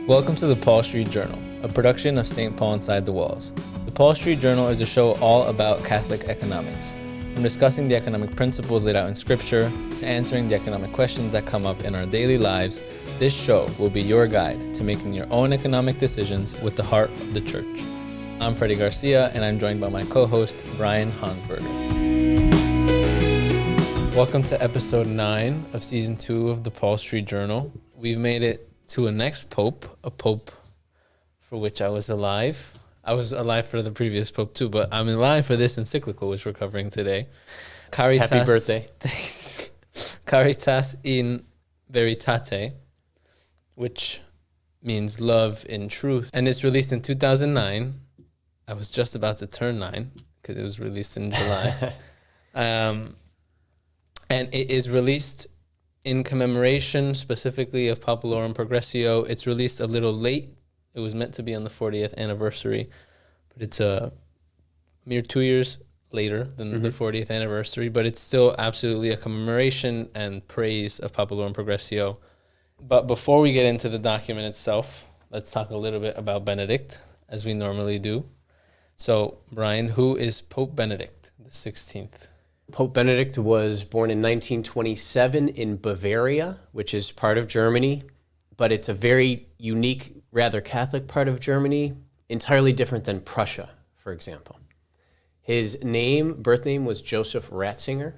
Welcome to the Paul Street Journal, a production of St. Paul Inside the Walls. The Paul Street Journal is a show all about Catholic economics. From discussing the economic principles laid out in Scripture to answering the economic questions that come up in our daily lives, this show will be your guide to making your own economic decisions with the heart of the Church. I'm Freddy Garcia, and I'm joined by my co-host, Brian Honsberger. Welcome to episode 9 of season 2 of the Paul Street Journal. We've made it to a next pope, a pope for which I was alive. I was alive for the previous pope too, but I'm alive for this encyclical, which we're covering today. Caritas, happy birthday. Thanks. Caritas in Veritate, which means love in truth. And it's released in 2009. I was just about to turn 9 because it was released in July. And it is released in commemoration specifically of Populorum Progressio. It's released a little late. It was meant to be on the 40th anniversary, but it's a mere 2 years later than the 40th anniversary, but it's still absolutely a commemoration and praise of Populorum Progressio. But before we get into the document itself, let's talk a little bit about Benedict, as we normally do. So, Brian, who is Pope Benedict the 16th? Pope Benedict was born in 1927 in Bavaria, which is part of Germany, but it's a very unique, rather Catholic part of Germany, entirely different than Prussia, for example. His birth name was Joseph Ratzinger.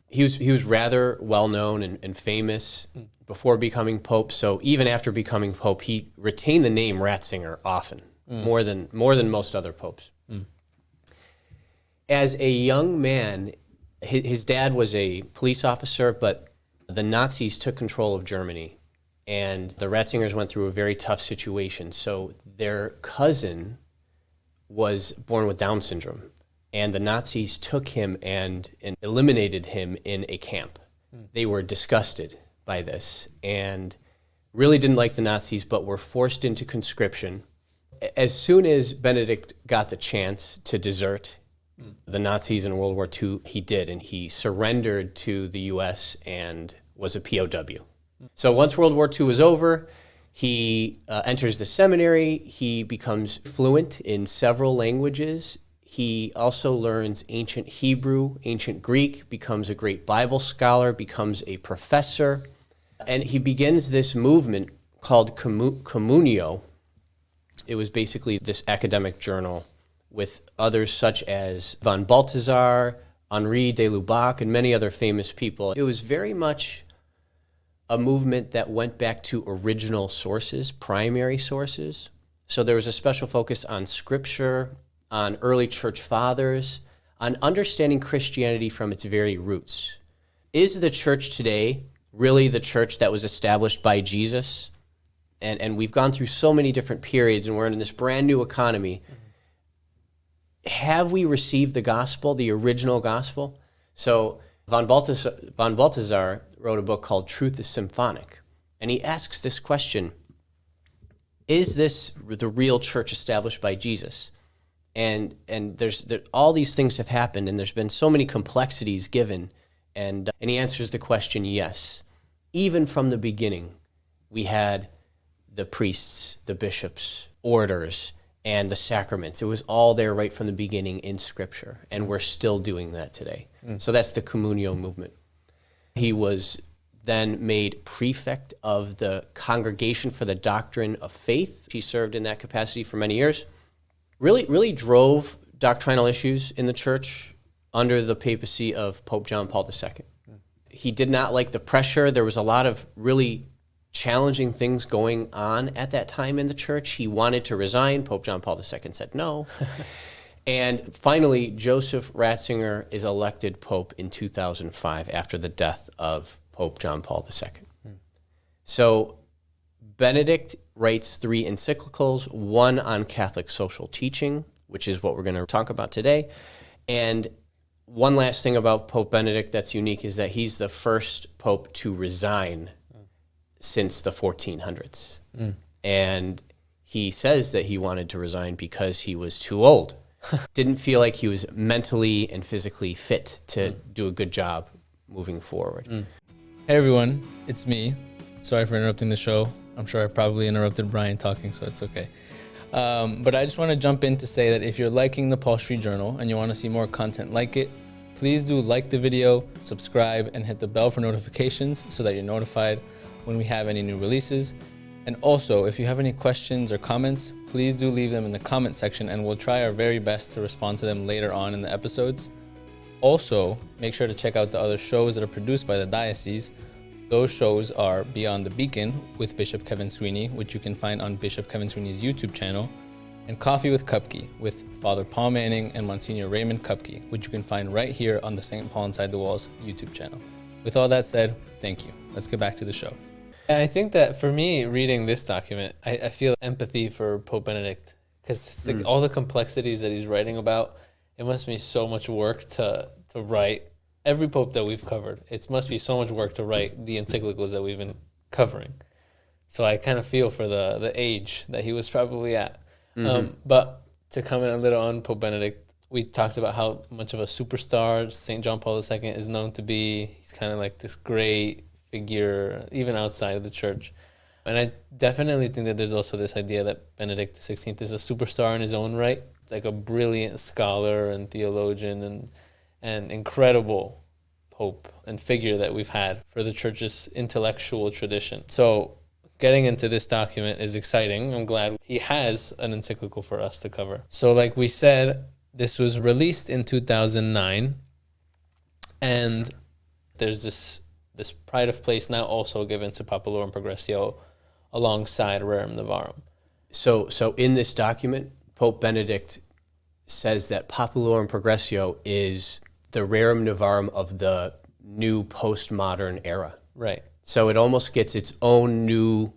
He was rather well-known and famous before becoming Pope, so even after becoming Pope, he retained the name Ratzinger often, more than most other popes. As a young man, his dad was a police officer, but the Nazis took control of Germany, and the Ratzingers went through a very tough situation. So their cousin was born with Down syndrome, and the Nazis took him and eliminated him in a camp. They were disgusted by this and really didn't like the Nazis, but were forced into conscription. As soon as Benedict got the chance to desert the Nazis in World War II, he did, and he surrendered to the U.S. and was a POW. So once World War II was over, he enters the seminary. He becomes fluent in several languages. He also learns ancient Hebrew, ancient Greek, becomes a great Bible scholar, becomes a professor, and he begins this movement called Communio. It was basically this academic journal with others such as von Balthasar, Henri de Lubac, and many other famous people. It was very much a movement that went back to original sources, primary sources. So there was a special focus on Scripture, on early church fathers, on understanding Christianity from its very roots. Is the church today really the church that was established by Jesus? And we've gone through so many different periods, and we're in this brand new economy. Have we received the gospel, the original gospel? So von Balthasar wrote a book called Truth is Symphonic, and he asks this question: is this the real church established by Jesus? And all these things have happened, and there's been so many complexities given, and he answers the question, yes. Even from the beginning, we had the priests, the bishops, orders, and the sacraments. It was all there right from the beginning in Scripture, and we're still doing that today. So that's the Communio movement. He was then made prefect of the Congregation for the Doctrine of Faith. He served in that capacity for many years. Really drove doctrinal issues in the church under the papacy of Pope John Paul II. He did not like the pressure. There was a lot of really challenging things going on at that time in the church. He wanted to resign. Pope John Paul II said no. And finally, Joseph Ratzinger is elected Pope in 2005 after the death of Pope John Paul II. So Benedict writes 3 encyclicals, one on Catholic social teaching, which is what we're going to talk about today. And one last thing about Pope Benedict that's unique is that he's the first pope to resign since the 1400s. And he says that he wanted to resign because he was too old. Didn't feel like he was mentally and physically fit to do a good job moving forward. Hey everyone, it's me. Sorry for interrupting the show. I'm sure I probably interrupted Brian talking, so it's okay. But I just want to jump in to say that if you're liking the Paul Street Journal and you want to see more content like it, please do like the video, subscribe, and hit the bell for notifications so that you're notified when we have any new releases. And also, if you have any questions or comments, please do leave them in the comment section and we'll try our very best to respond to them later on in the episodes. Also, make sure to check out the other shows that are produced by the diocese. Those shows are Beyond the Beacon with Bishop Kevin Sweeney, which you can find on Bishop Kevin Sweeney's YouTube channel, and Coffee with Cupkey with Father Paul Manning and Monsignor Raymond Cupkey, which you can find right here on the St. Paul Inside the Walls YouTube channel. With all that said, thank you. Let's get back to the show. I think that for me, reading this document, I feel empathy for Pope Benedict, because it's like all the complexities that he's writing about. It must be so much work to write. Every pope that we've covered, it must be so much work to write the encyclicals that we've been covering. So I kind of feel for the age that he was probably at. But to comment a little on Pope Benedict, we talked about how much of a superstar St. John Paul II is known to be. He's kind of like this great figure, even outside of the church. And I definitely think that there's also this idea that Benedict XVI is a superstar in his own right. It's like a brilliant scholar and theologian and incredible pope and figure that we've had for the church's intellectual tradition. So getting into this document is exciting. I'm glad he has an encyclical for us to cover. So like we said, this was released in 2009, and there's this pride of place now also given to Populorum Progressio alongside Rerum Novarum. So in this document, Pope Benedict says that Populorum Progressio is the Rerum Novarum of the new postmodern era. Right. So it almost gets its own new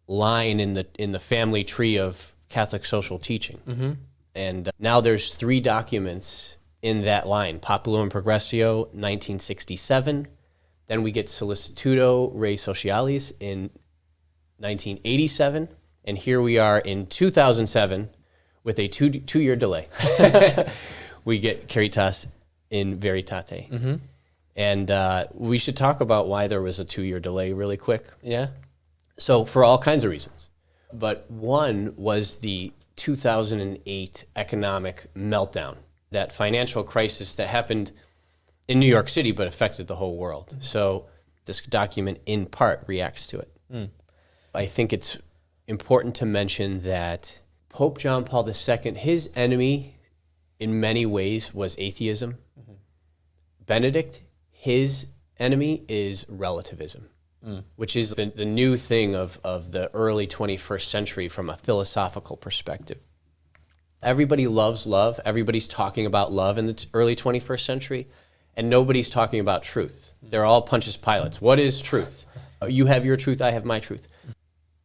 line in the family tree of Catholic social teaching. And now there's 3 documents in that line. Populorum Progressio, 1967. Then we get Solicitudo Rei Socialis in 1987. And here we are in 2007 with a two-year delay. We get Caritas in Veritate. And we should talk about why there was a 2-year delay really quick. Yeah. So for all kinds of reasons. But one was the 2008 economic meltdown, that financial crisis that happened in New York City but affected the whole world. So this document in part reacts to it. I think it's important to mention that Pope John Paul II, his enemy in many ways was atheism. Benedict, his enemy is relativism, which is the new thing of the early 21st century from a philosophical perspective. Everybody loves love. Everybody's talking about love in the early 21st century, and nobody's talking about truth. They're all Pontius Pilates. What is truth? You have your truth, I have my truth.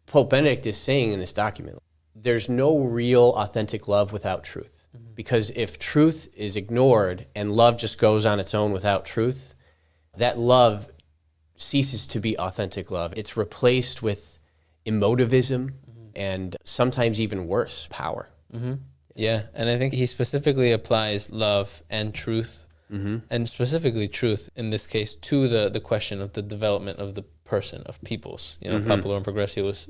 Pope Benedict is saying in this document, there's no real authentic love without truth. Because if truth is ignored and love just goes on its own without truth, that love ceases to be authentic love. It's replaced with emotivism and sometimes even worse, power. Yeah, and I think he specifically applies love and truth, and specifically truth in this case to the question of the development of the person, of peoples. You know, Populorum Progressio was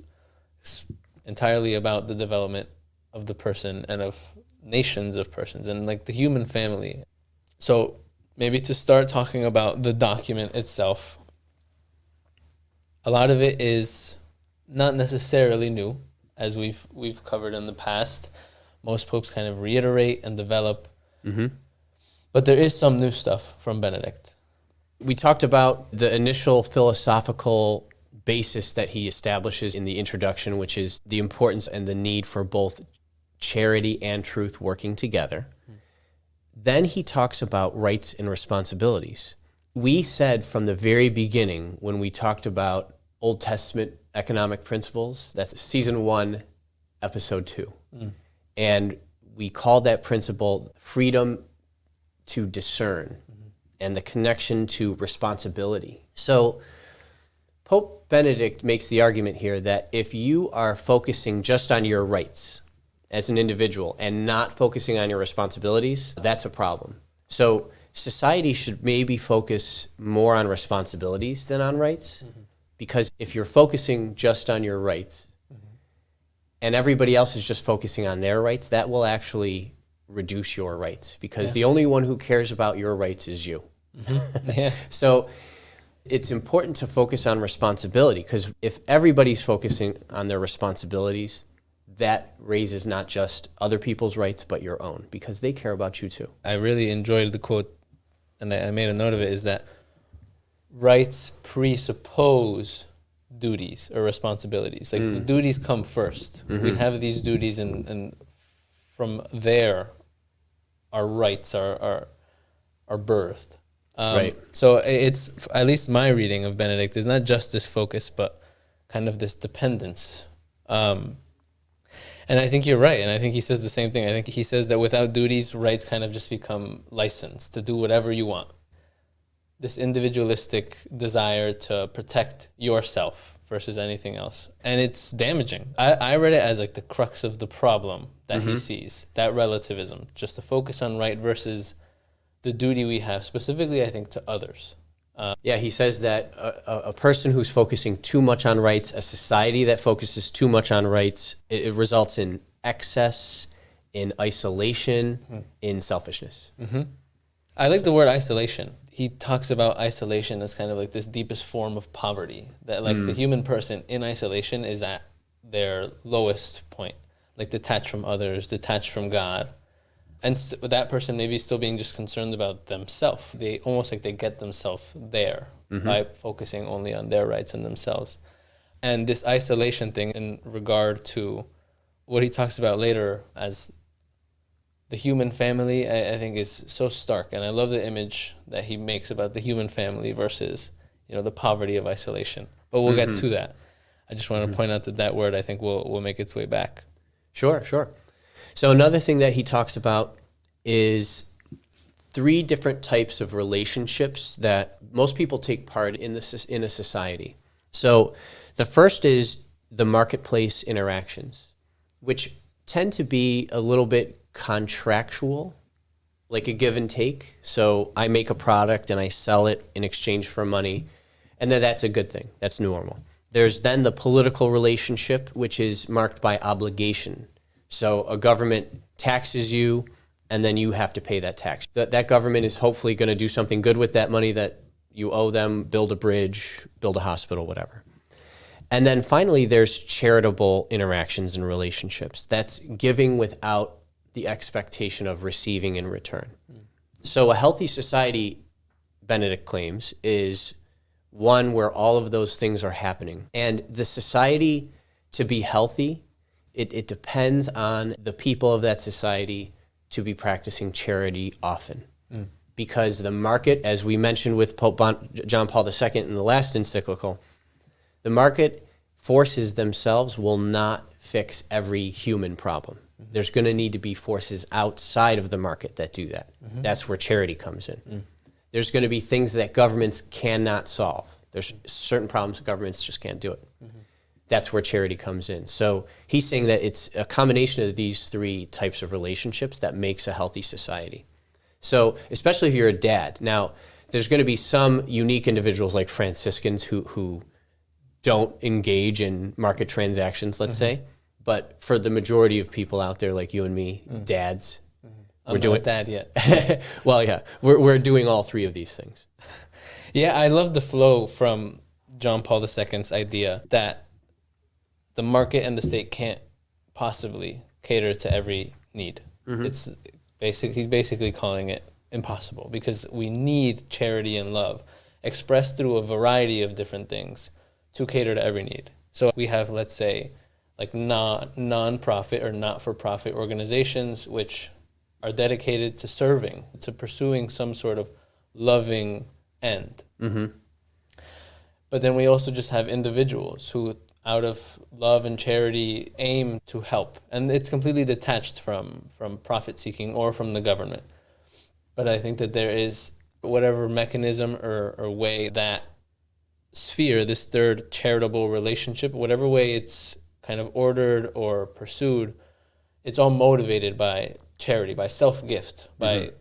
entirely about the development of the person and of nations of persons and like the human family. So maybe to start talking about the document itself, a lot of it is not necessarily new, as we've covered in the past. Most popes kind of reiterate and develop, but there is some new stuff from Benedict. We talked about the initial philosophical basis that he establishes in the introduction, which is the importance and the need for both charity and truth working together. Then he talks about rights and responsibilities. We said from the very beginning, when we talked about Old Testament economic principles, that's season 1, episode 2. And we called that principle freedom to discern and the connection to responsibility. So Pope Benedict makes the argument here that if you are focusing just on your rights as an individual and not focusing on your responsibilities, that's a problem. So society should maybe focus more on responsibilities than on rights, Because if you're focusing just on your rights and everybody else is just focusing on their rights, that will actually reduce your rights, because the only one who cares about your rights is you. Yeah. So it's important to focus on responsibility, because if everybody's focusing on their responsibilities, that raises not just other people's rights, but your own, because they care about you too. I really enjoyed the quote, and I made a note of it, is that rights presuppose duties or responsibilities. Like the duties come first. We have these duties, and from there, our rights are birthed. Right. So it's, at least my reading of Benedict, is not just this focus, but kind of this dependence. And I think you're right. And I think he says the same thing. I think he says that without duties, rights kind of just become license to do whatever you want. This individualistic desire to protect yourself versus anything else. And it's damaging. I read it as like the crux of the problem that he sees, that relativism, just to focus on right versus the duty we have, specifically, I think, to others. Yeah, he says that a person who's focusing too much on rights, a society that focuses too much on rights, it results in excess, in isolation, in selfishness. I like the word isolation. He talks about isolation as kind of like this deepest form of poverty, that like the human person in isolation is at their lowest point, like detached from others, detached from God. And that person maybe still being just concerned about themselves. They almost like they get themselves there by focusing only on their rights and themselves. And this isolation thing in regard to what he talks about later as the human family, I think is so stark. And I love the image that he makes about the human family versus, the poverty of isolation. But we'll get to that. I just want to point out that word, I think, will make its way back. Sure. So another thing that he talks about is 3 different types of relationships that most people take part in a society. So the first is the marketplace interactions, which tend to be a little bit contractual, like a give and take. So I make a product and I sell it in exchange for money, and then that's a good thing. That's normal. There's then the political relationship, which is marked by obligation. So a government taxes you, and then you have to pay that tax. That government is hopefully going to do something good with that money that you owe them, build a bridge, build a hospital, whatever. And then finally, there's charitable interactions and relationships. That's giving without the expectation of receiving in return. So a healthy society, Benedict claims, is one where all of those things are happening. And the society, to be healthy, it depends on the people of that society to be practicing charity often. Because the market, as we mentioned with Pope John Paul II in the last encyclical, the market forces themselves will not fix every human problem. There's going to need to be forces outside of the market that do that. That's where charity comes in. There's going to be things that governments cannot solve. There's certain problems governments just can't do it. That's where charity comes in. So he's saying that it's a combination of these 3 types of relationships that makes a healthy society. So especially if you're a dad. Now, there's going to be some unique individuals like Franciscans who don't engage in market transactions, let's say. But for the majority of people out there like you and me, dads, I'm not a dad yet. Well, yeah, we're doing all 3 of these things. Yeah, I love the flow from John Paul II's idea that the market and the state can't possibly cater to every need. It's he's basically calling it impossible, because we need charity and love expressed through a variety of different things to cater to every need. So we have, let's say, like non-profit or not-for-profit organizations which are dedicated to serving, to pursuing some sort of loving end. But then we also just have individuals who, out of love and charity, aim to help. And it's completely detached from profit-seeking or from the government. But I think that there is whatever mechanism or way that sphere, this third charitable relationship, whatever way it's kind of ordered or pursued, it's all motivated by charity, by self-gift, by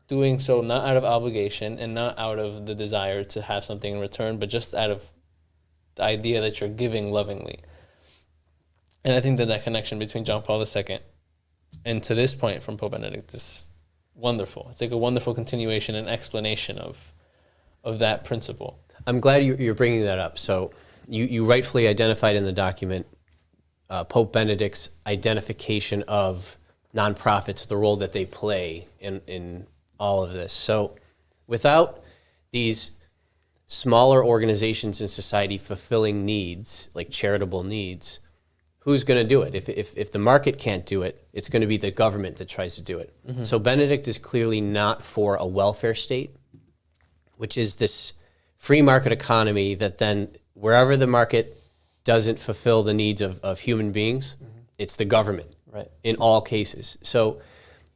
doing so not out of obligation and not out of the desire to have something in return, but just out of the idea that you're giving lovingly. And I think that connection between John Paul II and to this point from Pope Benedict is wonderful. It's like a wonderful continuation and explanation of that principle. I'm glad you're bringing that up. So you rightfully identified in the document Pope Benedict's identification of nonprofits, the role that they play in all of this. So without these smaller organizations in society fulfilling needs, like charitable needs, who's going to do it? If the market can't do it, it's going to be the government that tries to do it. Mm-hmm. So Benedict is clearly not for a welfare state, which is this free market economy that then wherever the market doesn't fulfill the needs of human beings, mm-hmm. it's the government, right? In all cases. So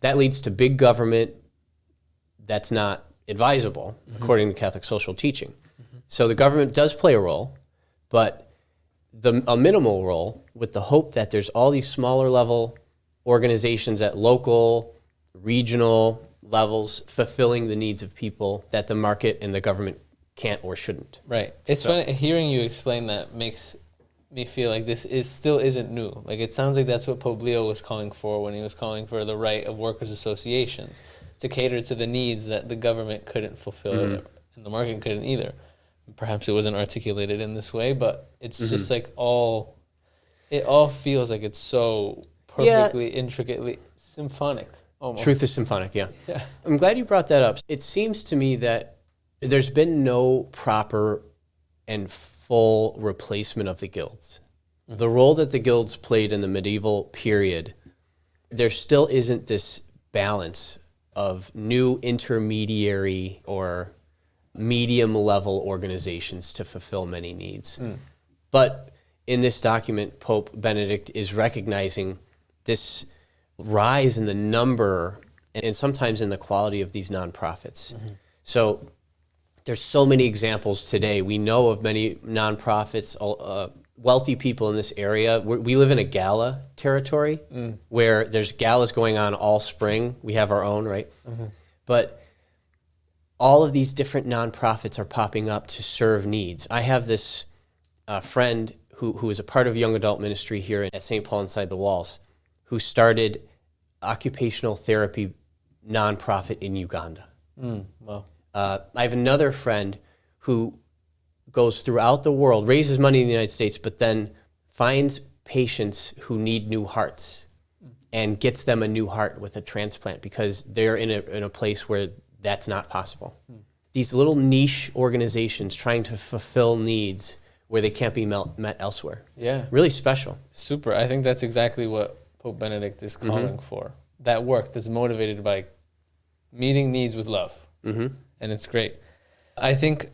that leads to big government that's not advisable, mm-hmm. according to Catholic social teaching. Mm-hmm. So the government does play a role, but a minimal role, with the hope that there's all these smaller level organizations at local, regional levels fulfilling the needs of people that the market and the government can't or shouldn't. Right. It's funny, hearing you explain that makes me feel like this still isn't new. Like, it sounds like that's what Pope Leo was calling for when he was calling for the right of workers' associations to cater to the needs that the government couldn't fulfill, mm-hmm. and the market couldn't either. Perhaps it wasn't articulated in this way, but it's mm-hmm. just like it all feels like it's so perfectly, intricately symphonic. Almost. Truth is symphonic, yeah. I'm glad you brought that up. It seems to me that there's been no proper and full replacement of the guilds. Mm-hmm. The role that the guilds played in the medieval period, there still isn't this balance of new intermediary or medium-level organizations to fulfill many needs. Mm. But in this document, Pope Benedict is recognizing this rise in the number and sometimes in the quality of these nonprofits. Mm-hmm. So there's so many examples today. We know of many nonprofits, wealthy people in this area. We live in a gala territory where there's galas going on all spring. We have our own, right? Mm-hmm. But all of these different nonprofits are popping up to serve needs. I have this friend who is a part of young adult ministry here at St. Paul Inside the Walls, who started occupational therapy nonprofit in Uganda. Wow. I have another friend who goes throughout the world, raises money in the United States, but then finds patients who need new hearts and gets them a new heart with a transplant because they're in a place where that's not possible. These little niche organizations trying to fulfill needs where they can't be met elsewhere. Yeah. Really special. Super. I think that's exactly what Pope Benedict is calling mm-hmm. for. That work that's motivated by meeting needs with love. Mm-hmm. And it's great. I think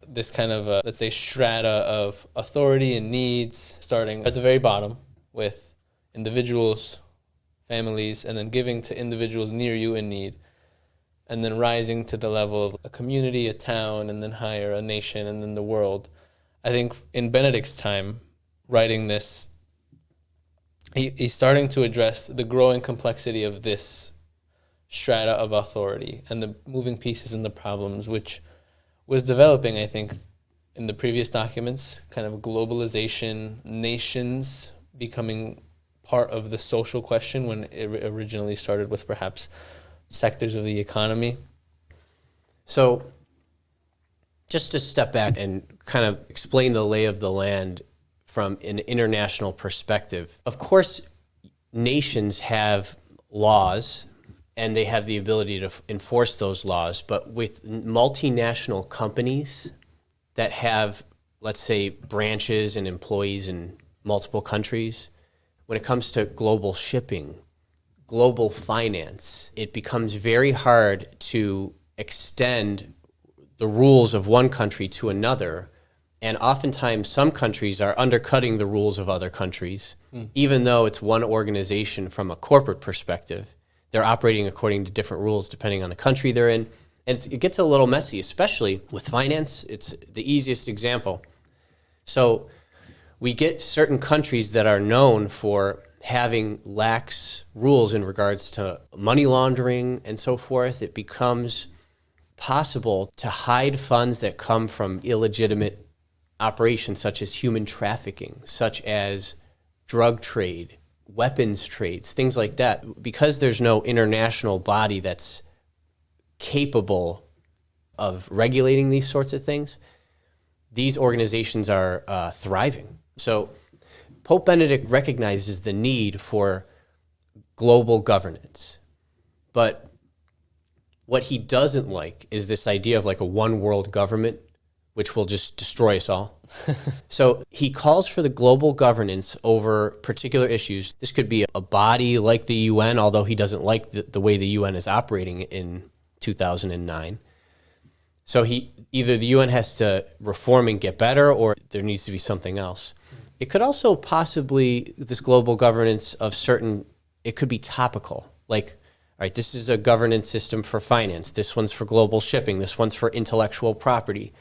this kind of, let's say, strata of authority and needs, starting at the very bottom with individuals, families, and then giving to individuals near you in need, and then rising to the level of a community, a town, and then higher, a nation, and then the world. I think in Benedict's time, writing this, he's starting to address the growing complexity of this strata of authority and the moving pieces and the problems, which was developing, I think, in the previous documents, kind of globalization, nations becoming part of the social question when it originally started with perhaps sectors of the economy. So just to step back and kind of explain the lay of the land from an international perspective. Of course, nations have laws and they have the ability to enforce those laws, but with multinational companies that have, let's say, branches and employees in multiple countries, when it comes to global shipping, global finance, it becomes very hard to extend the rules of one country to another. And oftentimes some countries are undercutting the rules of other countries, even though it's one organization from a corporate perspective. They're operating according to different rules depending on the country they're in. And it gets a little messy, especially with finance. It's the easiest example. So we get certain countries that are known for having lax rules in regards to money laundering and so forth. It becomes possible to hide funds that come from illegitimate operations such as human trafficking, such as drug trade, weapons trades, things like that, because there's no international body that's capable of regulating these sorts of things, these organizations are thriving. So Pope Benedict recognizes the need for global governance. But what he doesn't like is this idea of like a one world government, which will just destroy us all. So he calls for the global governance over particular issues. This could be a body like the UN, although he doesn't like the way the UN is operating in 2009. So either the UN has to reform and get better, or there needs to be something else. It could also possibly, this global governance of certain, it could be topical. Like, all right, this is a governance system for finance. This one's for global shipping. This one's for intellectual property.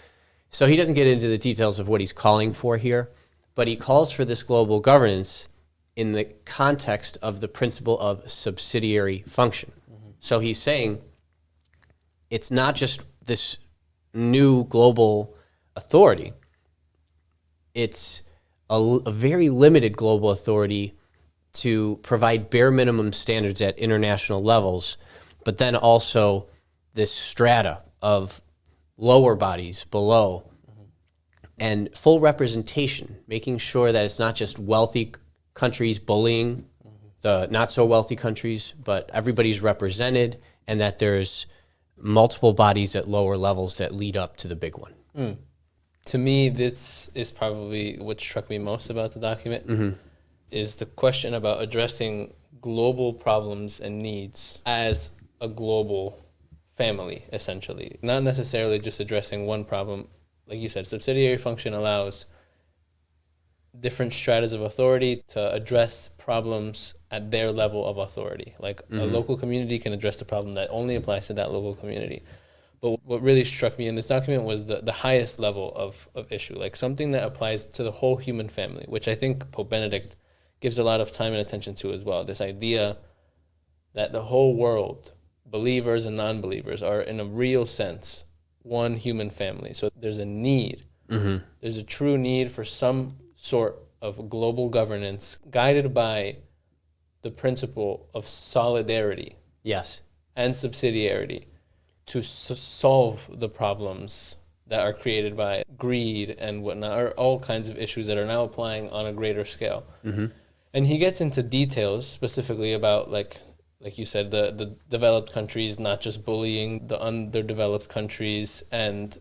So he doesn't get into the details of what he's calling for here, but he calls for this global governance in the context of the principle of subsidiary function. Mm-hmm. So he's saying it's not just this new global authority. It's a very limited global authority to provide bare minimum standards at international levels, but then also this strata of lower bodies below, and full representation, making sure that it's not just wealthy countries bullying the not so wealthy countries, but everybody's represented, and that there's multiple bodies at lower levels that lead up to the big one. Mm. To me, this is probably what struck me most about the document, is the question about addressing global problems and needs as a global family, essentially. Not necessarily just addressing one problem. Like you said, subsidiary function allows different stratas of authority to address problems at their level of authority. Like a local community can address the problem that only applies to that local community. But what really struck me in this document was the highest level of issue, like something that applies to the whole human family, which I think Pope Benedict gives a lot of time and attention to as well. This idea that the whole world, believers and non-believers, are in a real sense one human family. So there's a need. Mm-hmm. There's a true need for some sort of global governance guided by the principle of solidarity. Yes. And subsidiarity to solve the problems that are created by greed and whatnot, or all kinds of issues that are now applying on a greater scale. Mm-hmm. And he gets into details specifically about, like you said, the developed countries not just bullying the underdeveloped countries, and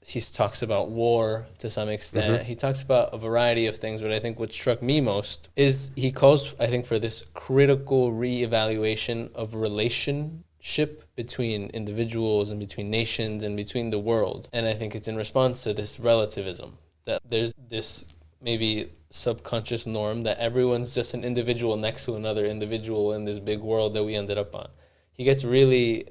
he talks about war to some extent. Mm-hmm. He talks about a variety of things, but I think what struck me most is he calls, I think, for this critical reevaluation of relationship between individuals and between nations and between the world. And I think it's in response to this relativism, that there's this maybe subconscious norm that everyone's just an individual next to another individual in this big world that we ended up on. He gets really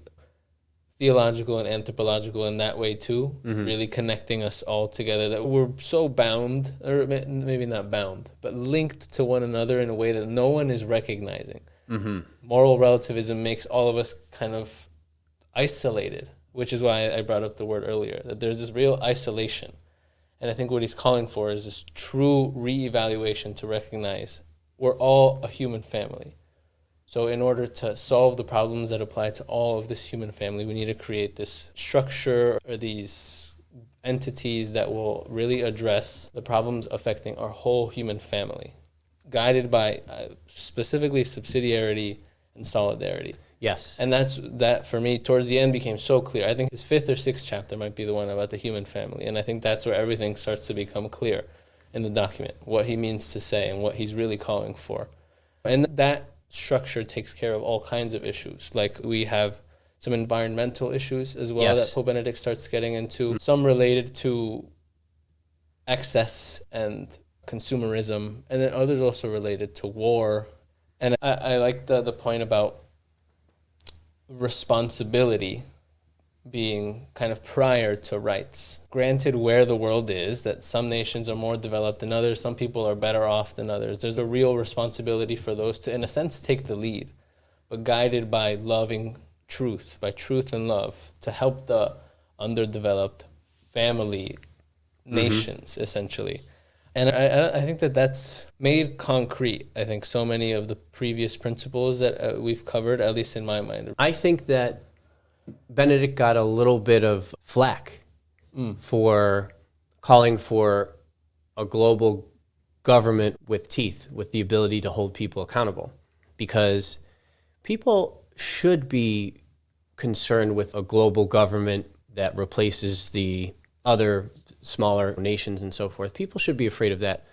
theological and anthropological in that way too, really connecting us all together, that we're so bound, or maybe not bound, but linked to one another in a way that no one is recognizing. Mm-hmm. Moral relativism makes all of us kind of isolated, which is why I brought up the word earlier, that there's this real isolation. And I think what he's calling for is this true reevaluation to recognize we're all a human family. So in order to solve the problems that apply to all of this human family, we need to create this structure or these entities that will really address the problems affecting our whole human family, guided by specifically subsidiarity and solidarity. Yes. And that for me towards the end became so clear. I think his 5th or 6th chapter might be the one about the human family. And I think that's where everything starts to become clear in the document, what he means to say and what he's really calling for. And that structure takes care of all kinds of issues. Like we have some environmental issues as well, yes, that Pope Benedict starts getting into, some related to excess and consumerism, and then others also related to war. And I like the point about responsibility being kind of prior to rights. Granted, where the world is, that some nations are more developed than others, some people are better off than others, there's a real responsibility for those to, in a sense, take the lead, but guided by loving truth, by truth and love, to help the underdeveloped family nations, essentially. And I think that that's made concrete, I think, so many of the previous principles that we've covered, at least in my mind. I think that Benedict got a little bit of flack for calling for a global government with teeth, with the ability to hold people accountable, because people should be concerned with a global government that replaces the other smaller nations and so forth. People should be afraid of that.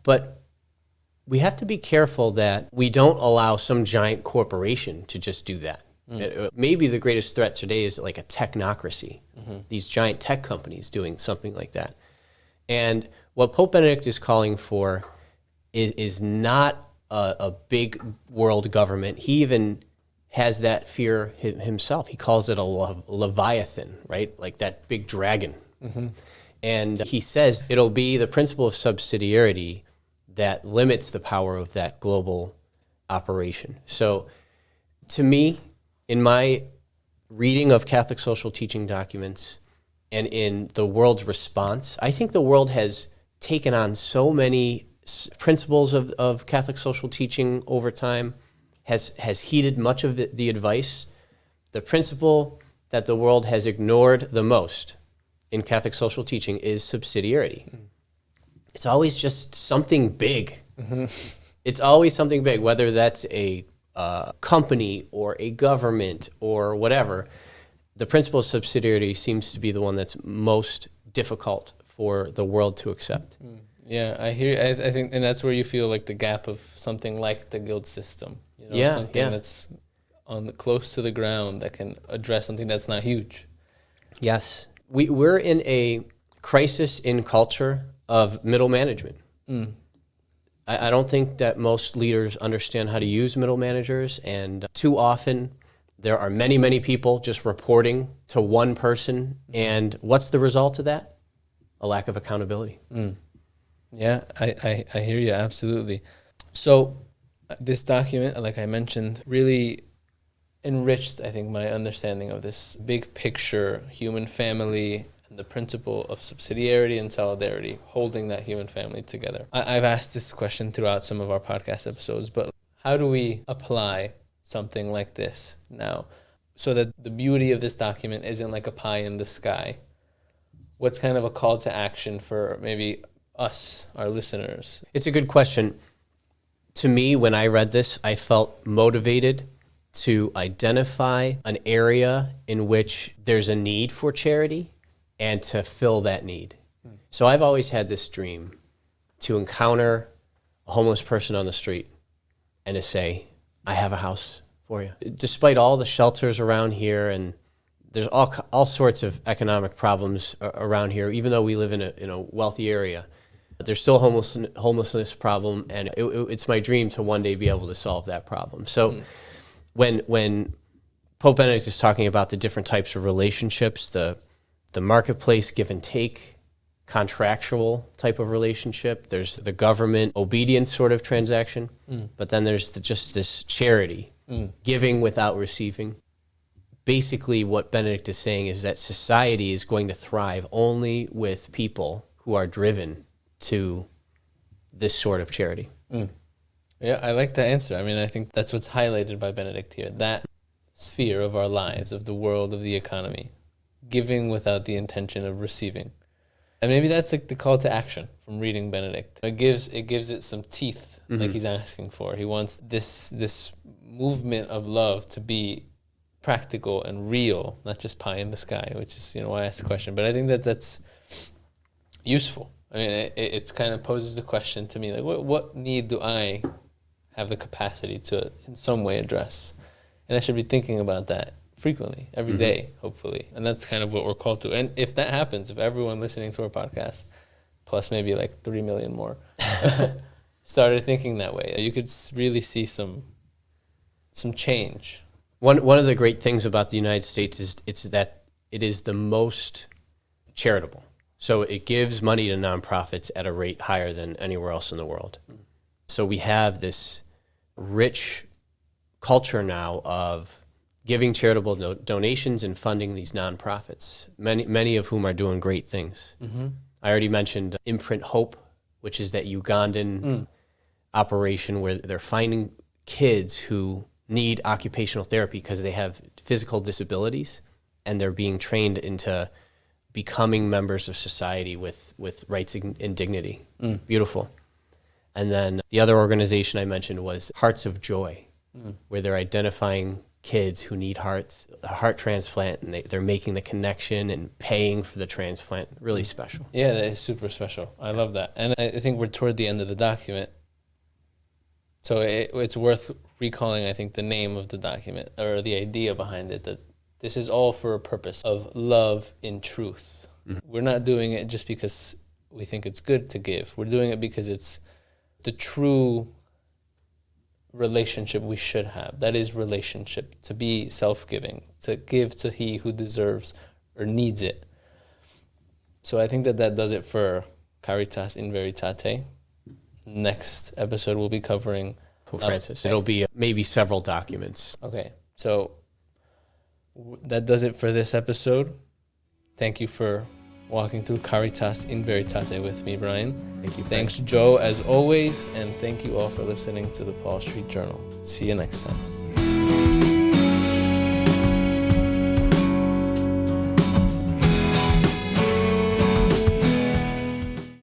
But we have to be careful that we don't allow some giant corporation to just do that. Maybe the greatest threat today is like a technocracy, these giant tech companies doing something like that. And what Pope Benedict is calling for is not a big world government. He even has that fear himself. He calls it a leviathan, right? Like that big dragon. And he says it'll be the principle of subsidiarity that limits the power of that global operation. So to me, in my reading of Catholic social teaching documents and in the world's response, I think the world has taken on so many principles of Catholic social teaching over time, has heeded much of the advice. The principle that the world has ignored the most in Catholic social teaching is subsidiarity. It's always just something big. It's always something big, whether that's a company or a government or whatever. The principle of subsidiarity seems to be the one that's most difficult for the world to accept. Yeah, I hear. I think, and that's where you feel like the gap of something like the guild system. You know, something that's close to the ground that can address something that's not huge. Yes, we're in a crisis in culture of middle management. I don't think that most leaders understand how to use middle managers, and too often there are many, many people just reporting to one person, and what's the result of that? A lack of accountability. Yeah, I hear you, absolutely. So this document, like I mentioned, really enriched, I think, my understanding of this big picture human family and the principle of subsidiarity and solidarity, holding that human family together. I've asked this question throughout some of our podcast episodes, but how do we apply something like this now so that the beauty of this document isn't like a pie in the sky? What's kind of a call to action for maybe us, our listeners? It's a good question. To me, when I read this, I felt motivated to identify an area in which there's a need for charity and to fill that need. So I've always had this dream to encounter a homeless person on the street and to say, I have a house for you. Despite all the shelters around here, and there's all sorts of economic problems around here, even though we live in a wealthy area, there's still homelessness problem, and it's my dream to one day be able to solve that problem. So when Pope Benedict is talking about the different types of relationships, the marketplace give and take, contractual type of relationship, there's the government obedience sort of transaction, but then there's just this charity, giving without receiving. Basically what Benedict is saying is that society is going to thrive only with people who are driven to this sort of charity. Yeah, I like that answer. I mean, I think that's what's highlighted by Benedict here, that sphere of our lives, of the world, of the economy, giving without the intention of receiving. And maybe that's like the call to action from reading Benedict. It gives it some teeth, like he's asking for. He wants this movement of love to be practical and real, not just pie in the sky, which is, why I asked the question. But I think that's useful. I mean, it's kind of poses the question to me, like, what need do I have the capacity to in some way address? And I should be thinking about that frequently, every day, hopefully. And that's kind of what we're called to. And if that happens, if everyone listening to our podcast, plus maybe like 3 million more, started thinking that way, you could really see some change. One of the great things about the United States is it's that it is the most charitable. So it gives money to nonprofits at a rate higher than anywhere else in the world. So we have this rich culture now of giving charitable donations and funding these nonprofits, many of whom are doing great things. I already mentioned Imprint Hope, which is that Ugandan operation where they're finding kids who need occupational therapy because they have physical disabilities, and they're being trained into becoming members of society with rights and dignity. Beautiful. And then the other organization I mentioned was Hearts of Joy, where they're identifying kids who need a heart transplant, and they're making the connection and paying for the transplant. Really special. Yeah, that is super special. I love that. And I think we're toward the end of the document. So it's worth recalling, I think, the name of the document, or the idea behind it, that this is all for a purpose of love in truth. We're not doing it just because we think it's good to give. We're doing it because it's the true relationship we should have. That is relationship, to be self-giving, to give to he who deserves or needs it. So I think that does it for Caritas in Veritate. Next episode we'll be covering Pope Francis. It'll be maybe several documents. Okay, so that does it for this episode. Thank you for walking through Caritas in Veritate with me, Brian. Thank you. Thanks, Joe, as always, and thank you all for listening to the Paul Street Journal. See you next time.